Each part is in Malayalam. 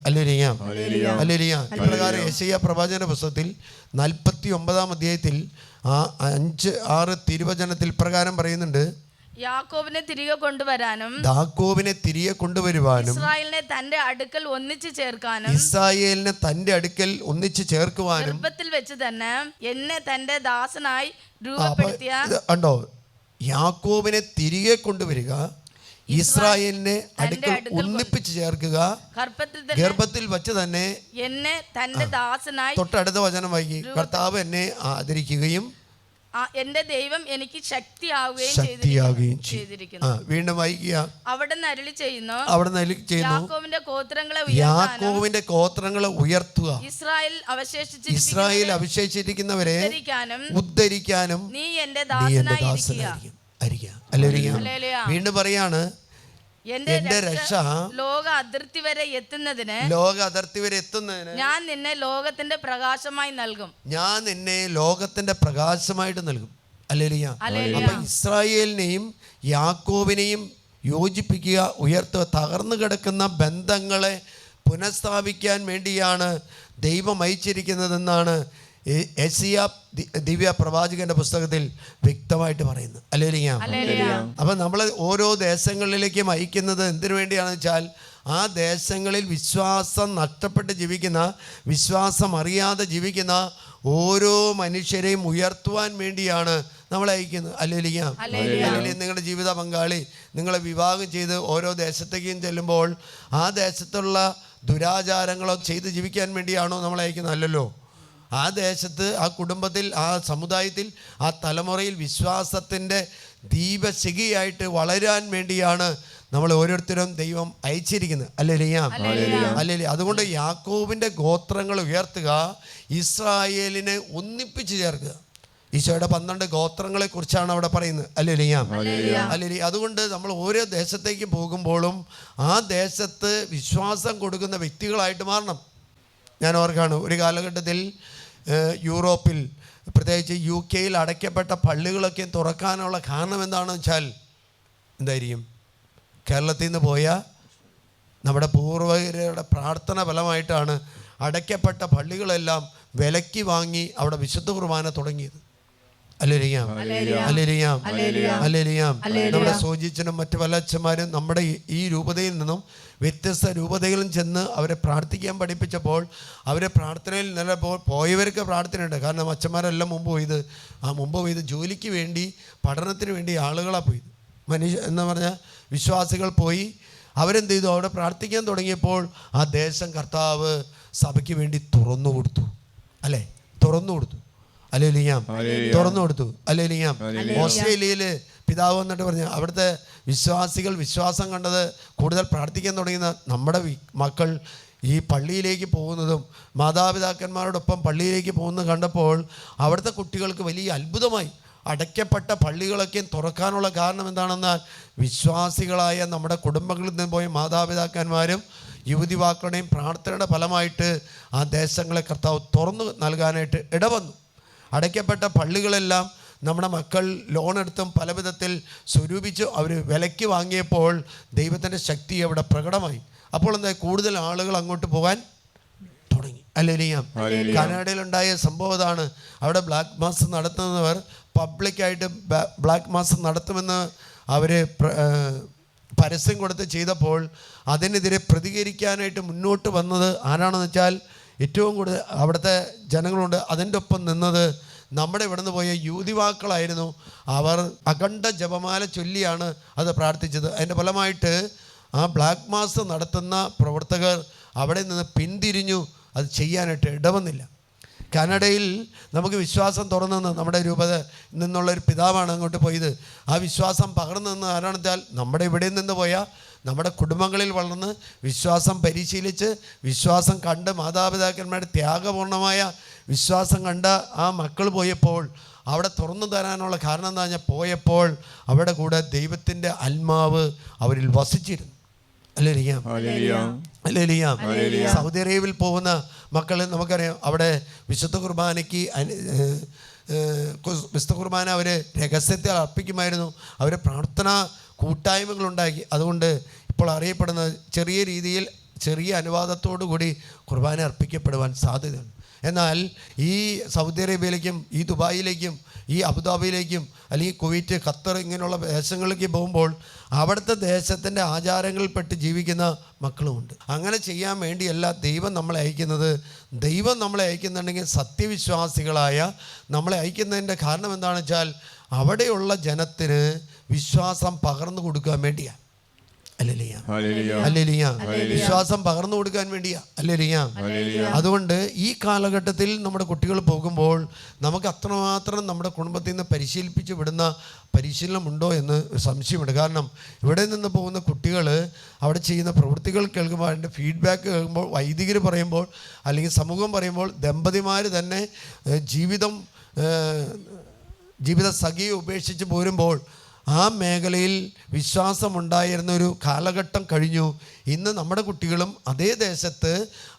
Hallelujah, hallelujah. ഇപ്രകാരം യെശയ്യാ പ്രവാചകന്റെ പുസ്തകത്തിൽ 49 അധ്യായത്തിൽ 5-6 തിരുവചനത്തിൽ പ്രകാരം പറയുന്നുണ്ട്, യാക്കോബിനെ തിരികെ കൊണ്ടുവരാനും യാക്കോബിനെ തിരികെ കൊണ്ടുവരുവാനും ഇസ്രായേലിനെ തന്റെ അടുക്കൽ ഒന്നിച്ചു ചേർക്കാനും ഇസ്രായേലിനെ തന്റെ അടുക്കൽ ഒന്നിച്ചു ചേർക്കുവാനും ഗർഭത്തിൽ വെച്ച് തന്നെ എന്നെ തന്റെ ദാസനായി രൂപപ്പെടുത്തിയ കണ്ടോ, യാക്കോബിനെ തിരികെ കൊണ്ടുവരിക, ഇസ്രായേലിനെ അടുക്കൽ ഒന്നിപ്പിച്ച് ചേർക്കുക, ഗർഭത്തിൽ വച്ച് തന്നെ എന്നെ തന്റെ ദാസനായി. തൊട്ടടുത്ത വചനം വായിക്കുക, കർത്താവ് എന്നെ ആദരിക്കുകയും എന്റെ ദൈവം എനിക്ക് ശക്തിയാവുകയും ചെയ്തിരിക്കുന്നു. വീണ്ടും വായിക്കുക, അവിടുന്ന് അരുളി ചെയ്യുന്നു, യാക്കോബിന്റെ ഗോത്രങ്ങളെ ഉയർത്തുക, ഇസ്രായേൽ അവശേഷിച്ചിരിക്കുന്നവരെ ഉദ്ധരിക്കാനും നീ എന്റെ ദാസനായിരിക്കുക. വീണ്ടും പറയാണ്, എന്റെ രക്ഷ ലോക അതിർത്തി വരെ എത്തുന്നതിന് ഞാൻ നിന്നെ ലോകത്തിന്റെ പ്രകാശമായി നൽകും. ഞാൻ നിന്നെ ലോകത്തിന്റെ പ്രകാശമായിട്ട് നൽകും. ഹല്ലേലൂയ. അപ്പൊ ഇസ്രായേലിനെയും യാക്കോബിനെയും യോജിപ്പിക്കുക, ഉയർത്തുക. തകർന്നു കിടക്കുന്ന ബന്ധങ്ങളെ പുനഃസ്ഥാപിക്കാൻ വേണ്ടിയാണ് ദൈവം അയച്ചിരിക്കുന്നതെന്നാണ് യെശയ്യാ ദിവ്യ പ്രവാചകന്റെ പുസ്തകത്തിൽ വ്യക്തമായിട്ട് പറയുന്നത്. ഹല്ലേലൂയ. അപ്പം നമ്മൾ ഓരോ ദേശങ്ങളിലേക്കും അയക്കുന്നത് എന്തിനു വേണ്ടിയാണെന്ന് വെച്ചാൽ, ആ ദേശങ്ങളിൽ വിശ്വാസം നഷ്ടപ്പെട്ട് ജീവിക്കുന്ന, വിശ്വാസം അറിയാതെ ജീവിക്കുന്ന ഓരോ മനുഷ്യരെയും ഉയർത്തുവാൻ വേണ്ടിയാണ് നമ്മളെ അയക്കുന്നത്. ഹല്ലേലൂയ. നിങ്ങളുടെ ജീവിത പങ്കാളി നിങ്ങളെ വിവാഹം ചെയ്ത് ഓരോ ദേശത്തേക്കും ചെല്ലുമ്പോൾ ആ ദേശത്തുള്ള ദുരാചാരങ്ങളോ ചെയ്ത് ജീവിക്കാൻ വേണ്ടിയാണോ നമ്മളെ അയക്കുന്നത്? അല്ലല്ലോ. ആ ദേശത്ത്, ആ കുടുംബത്തിൽ, ആ സമുദായത്തിൽ, ആ തലമുറയിൽ വിശ്വാസത്തിൻ്റെ ദീപശിഖയായിട്ട് വളരാൻ വേണ്ടിയാണ് നമ്മൾ ഓരോരുത്തരും ദൈവം അയച്ചിരിക്കുന്നത്. ഹല്ലേലൂയ. അതുകൊണ്ട് യാക്കോബിൻ്റെ ഗോത്രങ്ങൾ ഉയർത്തുക, ഇസ്രായേലിനെ ഒന്നിപ്പിച്ച് ചേർക്കുക. ഈശോയുടെ 12 ഗോത്രങ്ങളെ കുറിച്ചാണ് അവിടെ പറയുന്നത്. ഹല്ലേലൂയ. അതുകൊണ്ട് നമ്മൾ ഓരോ ദേശത്തേക്ക് പോകുമ്പോഴും ആ ദേശത്ത് വിശ്വാസം കൊടുക്കുന്ന വ്യക്തികളായിട്ട് മാറണം. ഞാൻ ഓർക്കാണ്, ഒരു കാലഘട്ടത്തിൽ യൂറോപ്പിൽ, പ്രത്യേകിച്ച് UK അടയ്ക്കപ്പെട്ട പള്ളികളൊക്കെ തുറക്കാനുള്ള കാരണം എന്താണെന്ന് വെച്ചാൽ എന്തായിരിക്കും? കേരളത്തിൽ നിന്ന് പോയ നമ്മുടെ പൂർവ്വികരുടെ പ്രാർത്ഥന ഫലമായിട്ടാണ് അടയ്ക്കപ്പെട്ട പള്ളികളെല്ലാം വിലയ്ക്ക് വാങ്ങി അവിടെ വിശുദ്ധ കുർബാന തുടങ്ങിയത്. ഹല്ലേലൂയ. നമ്മുടെ സോജിച്ചനും മറ്റു പല അച്ഛന്മാരും നമ്മുടെ ഈ രൂപതയിൽ നിന്നും വ്യത്യസ്ത രൂപതയിലും ചെന്ന് അവരെ പ്രാർത്ഥിക്കാൻ പഠിപ്പിച്ചപ്പോൾ അവരെ പ്രാർത്ഥനയിൽ നിലപ്പോൾ പോയവർക്ക് പ്രാർത്ഥനയുണ്ട്. കാരണം അച്ഛന്മാരെല്ലാം മുമ്പ് പോയത് ജോലിക്ക് വേണ്ടി, പഠനത്തിന് വേണ്ടി ആളുകളാണ് പോയത്. എന്ന് പറഞ്ഞാൽ വിശ്വാസികൾ പോയി അവരെന്ത് ചെയ്തു? അവിടെ പ്രാർത്ഥിക്കാൻ തുടങ്ങിയപ്പോൾ ആ ദേശം കർത്താവ് സഭയ്ക്ക് വേണ്ടി തുറന്നു കൊടുത്തു. ഓസ്ട്രേലിയയിൽ പിതാവ് വന്നിട്ട് പറഞ്ഞു, അവിടുത്തെ വിശ്വാസികൾ വിശ്വാസം കണ്ടത് കൂടുതൽ പ്രാർത്ഥിക്കാൻ തുടങ്ങുന്ന നമ്മുടെ മക്കൾ ഈ പള്ളിയിലേക്ക് പോകുന്നതും മാതാപിതാക്കന്മാരോടൊപ്പം പള്ളിയിലേക്ക് പോകുന്നത് കണ്ടപ്പോൾ അവിടുത്തെ കുട്ടികൾക്ക് വലിയ അത്ഭുതമായി. അടയ്ക്കപ്പെട്ട പള്ളികളൊക്കെ തുറക്കാനുള്ള കാരണം എന്താണെന്നാൽ, വിശ്വാസികളായ നമ്മുടെ കുടുംബങ്ങളിൽ നിന്ന് പോയ മാതാപിതാക്കന്മാരും യുവതിവാക്കളുടെയും പ്രാർത്ഥനയുടെ ഫലമായിട്ട് ആ ദേശങ്ങളെ കർത്താവ് തുറന്നു നൽകാനായിട്ട് ഇടവന്നു. അടയ്ക്കപ്പെട്ട പള്ളികളെല്ലാം നമ്മുടെ മക്കൾ ലോണെടുത്തും പല വിധത്തിൽ സ്വരൂപിച്ച് അവർ വിലയ്ക്ക് വാങ്ങിയപ്പോൾ ദൈവത്തിൻ്റെ ശക്തി അവിടെ പ്രകടമായി. അപ്പോൾ എന്താ, കൂടുതൽ ആളുകൾ അങ്ങോട്ട് പോകാൻ തുടങ്ങി. ഹല്ലേലൂയ. കാനഡയിലുണ്ടായ സംഭവം ഇതാണ്. അവിടെ ബ്ലാക്ക് മാസ് നടത്തുന്നവർ പബ്ലിക്കായിട്ട് ബ്ലാക്ക് മാസ് നടത്തുമെന്ന് അവർ പരസ്യം കൊടുത്ത് ചെയ്തപ്പോൾ അതിനെതിരെ പ്രതികരിക്കാനായിട്ട് മുന്നോട്ട് വന്നത് ആരാണെന്ന് വെച്ചാൽ, ഏറ്റവും കൂടുതൽ അവിടുത്തെ ജനങ്ങളുണ്ട്. അതിൻ്റെ ഒപ്പം നിന്നത് നമ്മുടെ ഇവിടെ നിന്ന് പോയ യുവതിവാക്കളായിരുന്നു. അവർ അഖണ്ഡ ജപമാല ചൊല്ലിയാണ് അത് പ്രാർത്ഥിച്ചത്. അതിൻ്റെ ഫലമായിട്ട് ആ ബ്ലാക്ക് മാസ് നടത്തുന്ന പ്രവർത്തകർ അവിടെ നിന്ന് പിന്തിരിഞ്ഞു. അത് ചെയ്യാനായിട്ട് ഇടവന്നില്ല. കാനഡയിൽ നമുക്ക് വിശ്വാസം തുറന്നു നമ്മുടെ രൂപത നിന്നുള്ളൊരു പിതാവാണ് അങ്ങോട്ട് പോയത്. ആ വിശ്വാസം പകർന്നു നിന്ന് ആരാണെന്ന് വെച്ചാൽ, നമ്മുടെ ഇവിടെ നിന്ന് പോയ നമ്മുടെ കുടുംബങ്ങളിൽ വളർന്ന് വിശ്വാസം പരിശീലിച്ച് വിശ്വാസം കണ്ട് മാതാപിതാക്കന്മാരുടെ ത്യാഗപൂർണമായ വിശ്വാസം കണ്ട ആ മക്കൾ പോയപ്പോൾ അവിടെ തുറന്നു തരാനുള്ള കാരണം എന്താ പറഞ്ഞാൽ, പോയപ്പോൾ അവിടെ കൂടെ ദൈവത്തിൻ്റെ ആത്മാവ് അവരിൽ വസിച്ചിരുന്നു. സൗദി അറേബ്യയിൽ പോകുന്ന മക്കൾ നമുക്കറിയാം, അവിടെ വിശുദ്ധ കുർബാനയ്ക്ക് വിശുദ്ധ കുർബാന അവർ രഹസ്യത്തിൽ അർപ്പിക്കുമായിരുന്നു. അവർ പ്രാർത്ഥന കൂട്ടായ്മകളുണ്ടാക്കി. അതുകൊണ്ട് ഇപ്പോൾ അറിയപ്പെടുന്ന ചെറിയ രീതിയിൽ ചെറിയ അനുവാദത്തോടു കൂടി കുർബാന അർപ്പിക്കപ്പെടുവാൻ സാധ്യതയുണ്ട്. എന്നാൽ ഈ സൗദി അറേബ്യയിലേക്കും ഈ ദുബായിലേക്കും ഈ അബുദാബിയിലേക്കും അല്ലെങ്കിൽ കുവൈറ്റ്, ഖത്തർ ഇങ്ങനെയുള്ള ദേശങ്ങളിലേക്ക് പോകുമ്പോൾ അവിടുത്തെ ദേശത്തിൻ്റെ ആചാരങ്ങളിൽപ്പെട്ട് ജീവിക്കുന്ന മക്കളുമുണ്ട്. അങ്ങനെ ചെയ്യാൻ വേണ്ടിയല്ല ദൈവം നമ്മളെ അയക്കുന്നത്. ദൈവം നമ്മളെ അയക്കുന്നുണ്ടെങ്കിൽ സത്യവിശ്വാസികളായ നമ്മളെ അയക്കുന്നതിൻ്റെ കാരണം എന്താണെന്ന് വെച്ചാൽ അവിടെയുള്ള ജനത്തിന് വിശ്വാസം പകർന്നു കൊടുക്കാൻ വേണ്ടിയാണ്. വിശ്വാസം പകർന്നു കൊടുക്കാൻ വേണ്ടിയാ. അതുകൊണ്ട് ഈ കാലഘട്ടത്തിൽ നമ്മുടെ കുട്ടികൾ പോകുമ്പോൾ നമുക്ക് അത്രമാത്രം നമ്മുടെ കുടുംബത്തിൽ നിന്ന് പരിശീലിപ്പിച്ച് വിടുന്ന പരിശീലനമുണ്ടോ എന്ന് സംശയമുണ്ട്. കാരണം ഇവിടെ നിന്ന് പോകുന്ന കുട്ടികൾ അവിടെ ചെയ്യുന്ന പ്രവൃത്തികൾ കേൾക്കുമ്പോൾ അതിൻ്റെ ഫീഡ്ബാക്ക് കേൾക്കുമ്പോൾ വൈദികർ പറയുമ്പോൾ അല്ലെങ്കിൽ സമൂഹം പറയുമ്പോൾ ദമ്പതിമാർ തന്നെ ജീവിത സഖിയെ ഉപേക്ഷിച്ച് പോരുമ്പോൾ ആ മേഖലയിൽ വിശ്വാസമുണ്ടായിരുന്നൊരു കാലഘട്ടം കഴിഞ്ഞു. ഇന്ന് നമ്മുടെ കുട്ടികളും അതേ ദേശത്ത്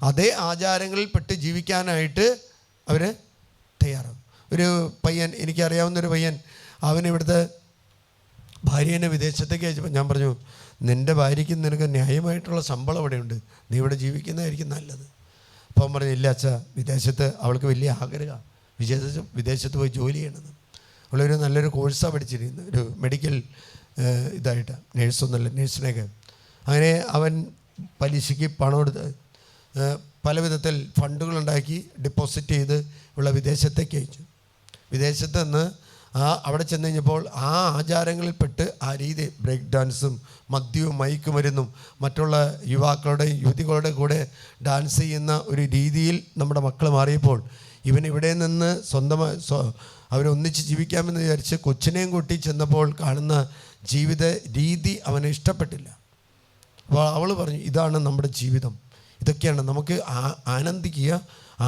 അതേ ആചാരങ്ങളിൽ പെട്ട് ജീവിക്കാനായിട്ട് അവർ തയ്യാറാവും. ഒരു പയ്യൻ, എനിക്കറിയാവുന്നൊരു പയ്യൻ, അവൻ ഇവിടുത്തെ ഭാര്യേനെ വിദേശത്തേക്ക് അയച്ചപ്പോൾ ഞാൻ പറഞ്ഞു, നിൻ്റെ ഭാര്യയ്ക്ക് നിനക്ക് ന്യായമായിട്ടുള്ള ശമ്പളം അവിടെയുണ്ട്, നീ ഇവിടെ ജീവിക്കുന്നതായിരിക്കും നല്ലത്. അപ്പോൾ അവൻ പറഞ്ഞു, ഇല്ല അച്ഛാ, വിദേശത്ത് അവൾക്ക് വലിയ ആഗ്രഹമാണ് വിദേശത്ത് പോയി ജോലി ചെയ്യണമെന്ന്. അവളൊരു നല്ലൊരു കോഴ്സാണ് പഠിച്ചിരിക്കുന്നത്, ഒരു മെഡിക്കൽ ഇതായിട്ട്, നേഴ്സൊന്നുമല്ല, നേഴ്സിനെയൊക്കെ. അങ്ങനെ അവൻ പലിശയ്ക്ക് പണം എടുത്ത് പല വിധത്തിൽ ഫണ്ടുകളുണ്ടാക്കി ഡെപ്പോസിറ്റ് ചെയ്ത് ഉള്ള വിദേശത്തേക്ക് അയച്ചു. വിദേശത്ത് നിന്ന് അവിടെ ചെന്ന് കഴിഞ്ഞപ്പോൾ ആ ആചാരങ്ങളിൽപ്പെട്ട് ആ രീതി ബ്രേക്ക് ഡാൻസും മദ്യവും മയക്കുമരുന്നും മറ്റുള്ള യുവാക്കളുടെയും യുവതികളുടെ കൂടെ ഡാൻസ് ചെയ്യുന്ന ഒരു രീതിയിൽ നമ്മുടെ മക്കൾ മാറിയപ്പോൾ ഇവൻ ഇവിടെ നിന്ന് അവരൊന്നിച്ച് ജീവിക്കാമെന്ന് വിചാരിച്ച് കൊച്ചിനെയും കൂട്ടി ചെന്നപ്പോൾ കാണുന്ന ജീവിത രീതി അവന് ഇഷ്ടപ്പെട്ടില്ല. അപ്പോൾ അവൾ പറഞ്ഞു, ഇതാണ് നമ്മുടെ ജീവിതം, ഇതൊക്കെയാണ് നമുക്ക് ആനന്ദിക്കുക,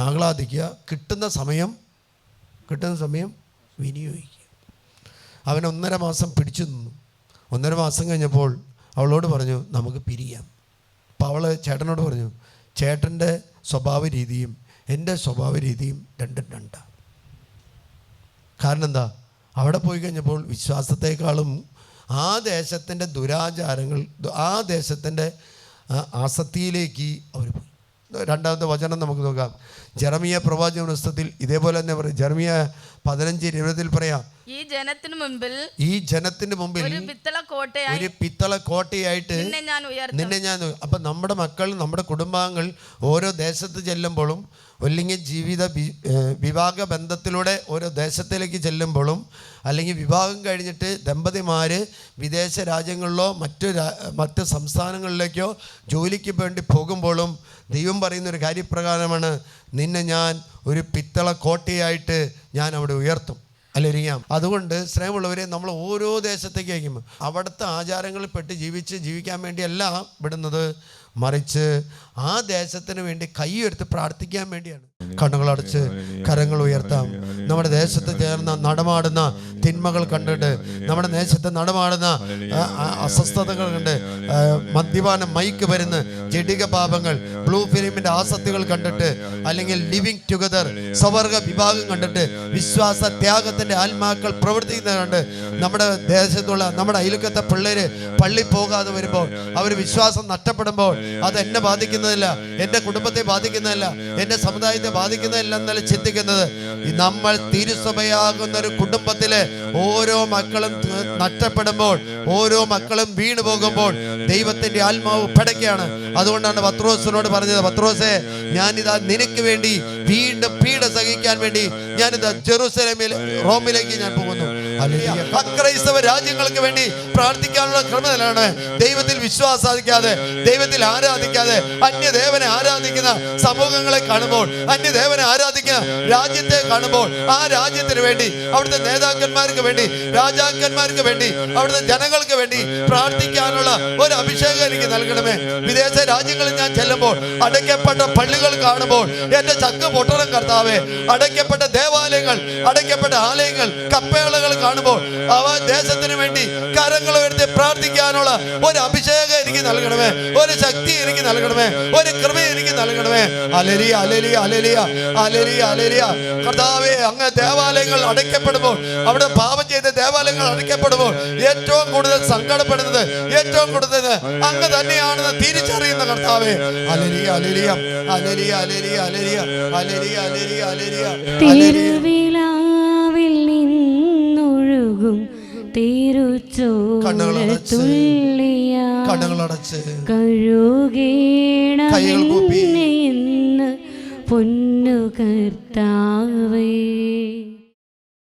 ആഹ്ലാദിക്കുക, കിട്ടുന്ന സമയം വിനിയോഗിക്കുക. അവൻ 1.5 മാസം പിടിച്ചു നിന്നു. 1.5 മാസം കഴിഞ്ഞപ്പോൾ അവളോട് പറഞ്ഞു, നമുക്ക് പിരിയാം. അപ്പോൾ അവൾ ചേട്ടനോട് പറഞ്ഞു, ചേട്ടൻ്റെ സ്വഭാവ രീതിയും എൻ്റെ സ്വഭാവ രീതിയും രണ്ടാണ്. കാരണം എന്താ, അവിടെ പോയി കഴിഞ്ഞപ്പോൾ വിശ്വാസത്തെക്കാളും ആ ദേശത്തിൻ്റെ ദുരാചാരങ്ങൾ, ആ ദേശത്തിൻ്റെ ആസക്തിയിലേക്ക് അവർ പോയി. 2ാമത്തെ വചനം നമുക്ക് നോക്കാം. ജെറമിയ പ്രവാചക പുസ്തകത്തിൽ ഇതേപോലെ തന്നെ പറയും. ജെറമിയ 15:20 പറയാം, ഈ ജനത്തിന് മുമ്പിൽ ഒരു പിത്തള കോട്ടയായിട്ട് നിന്നെ ഞാൻ. അപ്പം നമ്മുടെ മക്കൾ, നമ്മുടെ കുടുംബാംഗങ്ങൾ ഓരോ ദേശത്ത് ചെല്ലുമ്പോഴും അല്ലെങ്കിൽ വിവാഹ ബന്ധത്തിലൂടെ ഓരോ ദേശത്തിലേക്ക് ചെല്ലുമ്പോഴും അല്ലെങ്കിൽ വിവാഹം കഴിഞ്ഞിട്ട് ദമ്പതിമാർ വിദേശ രാജ്യങ്ങളിലോ മറ്റ് സംസ്ഥാനങ്ങളിലേക്കോ ജോലിക്ക് വേണ്ടി പോകുമ്പോഴും ദൈവം പറയുന്നൊരു കാര്യപ്രകാരമാണ്, നിന്നെ ഞാൻ ഒരു പിത്തള കോട്ടയായിട്ട് ഞാൻ അവിടെ ഉയർത്തും. അല്ലറിയാം. അതുകൊണ്ട് സ്നേഹമുള്ളവരെ, നമ്മൾ ഓരോ ദേശത്തേക്ക് അയക്കുമ്പോൾ അവിടുത്തെ ആചാരങ്ങളിൽ പെട്ട് ജീവിക്കാൻ വേണ്ടിയല്ല വിടുന്നത്, മറിച്ച് ആ ദേശത്തിന് വേണ്ടി കൈയെടുത്ത് പ്രാർത്ഥിക്കാൻ വേണ്ടിയാണ്. കണ്ണുകളടച്ച് കരങ്ങൾ ഉയർത്താം. നമ്മുടെ ദേശത്ത് ചേർന്ന് നടമാടുന്ന തിന്മകൾ കണ്ടിട്ട്, നമ്മുടെ ദേശത്ത് നടമാടുന്ന അസ്വസ്ഥതകൾ കണ്ട്, മദ്യപാനം, മയക്ക് മരുന്ന്, ജഡിക പാപങ്ങൾ, ബ്ലൂ ഫിലിമിന്റെ ആസക്തികൾ കണ്ടിട്ട്, അല്ലെങ്കിൽ ലിവിങ് ടുഗദർ സ്വവർഗ വിഭാഗം കണ്ടിട്ട് വിശ്വാസ ത്യാഗത്തിന്റെ ആത്മാക്കൾ പ്രവർത്തിക്കുന്നത് കണ്ട് നമ്മുടെ ദേശത്തുള്ള നമ്മുടെ അയൽക്കത്തെ പിള്ളേര് പള്ളി പോകാതെ വരുമ്പോൾ, അവർ വിശ്വാസം നഷ്ടപ്പെടുമ്പോൾ അത് എന്നെ ബാധിക്കുന്നതല്ല, എൻ്റെ കുടുംബത്തെ ബാധിക്കുന്നതല്ല, എൻ്റെ സമുദായത്തെ ബാധിക്കുന്നതല്ല എന്നല്ല ചിന്തിക്കുന്നത്. നമ്മൾ തിരുസഭയാകുന്ന ഒരു കുടുംബത്തിലെ ഓരോ മക്കളും നഷ്ടപ്പെടുമ്പോൾ, ഓരോ മക്കളും വീണു പോകുമ്പോൾ ദൈവത്തിന്റെ ആത്മാവ് പടയ്ക്കാണ്. അതുകൊണ്ടാണ് പത്രോസിനോട് പറഞ്ഞത്, പത്രോസേ, ഞാനിതാ നിനക്ക് വേണ്ടി വീണ്ടും പീഡ സഹിക്കാൻ വേണ്ടി ഞാനിതാ ജെറുസലേമിൽ, റോമിലേക്ക് ഞാൻ പോകുന്നു. അക്രൈസ്തവ രാജ്യങ്ങൾക്ക് വേണ്ടി പ്രാർത്ഥിക്കാനുള്ള ക്രമത്തിലാണ്. ദൈവത്തിൽ വിശ്വാസിക്കാതെ, ദൈവത്തിൽ ആരാധിക്കാതെ അന്യദേവനെ ആരാധിക്കുന്ന സമൂഹങ്ങളെ കാണുമ്പോൾ, അന്യദേവനെ ആരാധിക്കുന്ന രാജ്യത്തെ കാണുമ്പോൾ, ആ രാജ്യത്തിന് വേണ്ടി, അവിടുത്തെ നേതാക്കന്മാർക്ക് വേണ്ടി, രാജാക്കന്മാർക്ക് വേണ്ടി, അവിടുത്തെ ജനങ്ങൾക്ക് വേണ്ടി പ്രാർത്ഥിക്കാനുള്ള ഒരു അഭിഷേകം എനിക്ക് നൽകണമേ. വിദേശ രാജ്യങ്ങളിൽ ഞാൻ ചെല്ലുമ്പോൾ അടയ്ക്കപ്പെട്ട പള്ളികൾ കാണുമ്പോൾ എന്റെ ചക്ക് പൊട്ടണം കർത്താവേ. അടയ്ക്കപ്പെട്ട ദേവാലയങ്ങൾ, അടയ്ക്കപ്പെട്ട ആലയങ്ങൾ, കപ്പേളകൾ കാണുമ്പോൾ അവ ദേശത്തിന് വേണ്ടി കരങ്ങൾ ഉയർത്തി പ്രാർത്ഥിക്കാനുള്ള ഒരു അഭിഷേകം എനിക്ക് നൽകണമേ, ഒരു ശക്തി എനിക്ക് നൽകണമേ, ഒരു കൃപ എനിക്ക് നൽകണമേ. ഹല്ലേലൂയ, ഹല്ലേലൂയ, ഹല്ലേലൂയ, ഹല്ലേലൂയ, ഹല്ലേലൂയ. കർത്താവേ, അങ്ങ് ദേവാലയങ്ങൾ അടയ്ക്കപ്പെടുമ്പോൾ, അവിടെ പാപം ചെയ്ത ദേവാലയങ്ങൾ അടയ്ക്കപ്പെടുമ്പോൾ ഏറ്റവും കൂടുതൽ സങ്കടപ്പെടുന്നത്, ഏറ്റവും കൂടുതൽ അങ്ങ് തന്നെയാണെന്ന് തിരിച്ചറിയുന്ന കർത്താവേ, ഹല്ലേലൂയ, ഹല്ലേലൂയ, ഹല്ലേലൂയ, ഹല്ലേലൂയ, ഹല്ലേലൂയ, ഹല്ലേലൂയ, ഹല്ലേലൂയ. തിരുവിലാവിൽ നിന്നൊഴുകും തിരുച്ചോരത്തുള്ളിയ കണ്ണുകളടച്ച് കഴുകേണമെന്ന് പൊന്നു കർത്താവേ.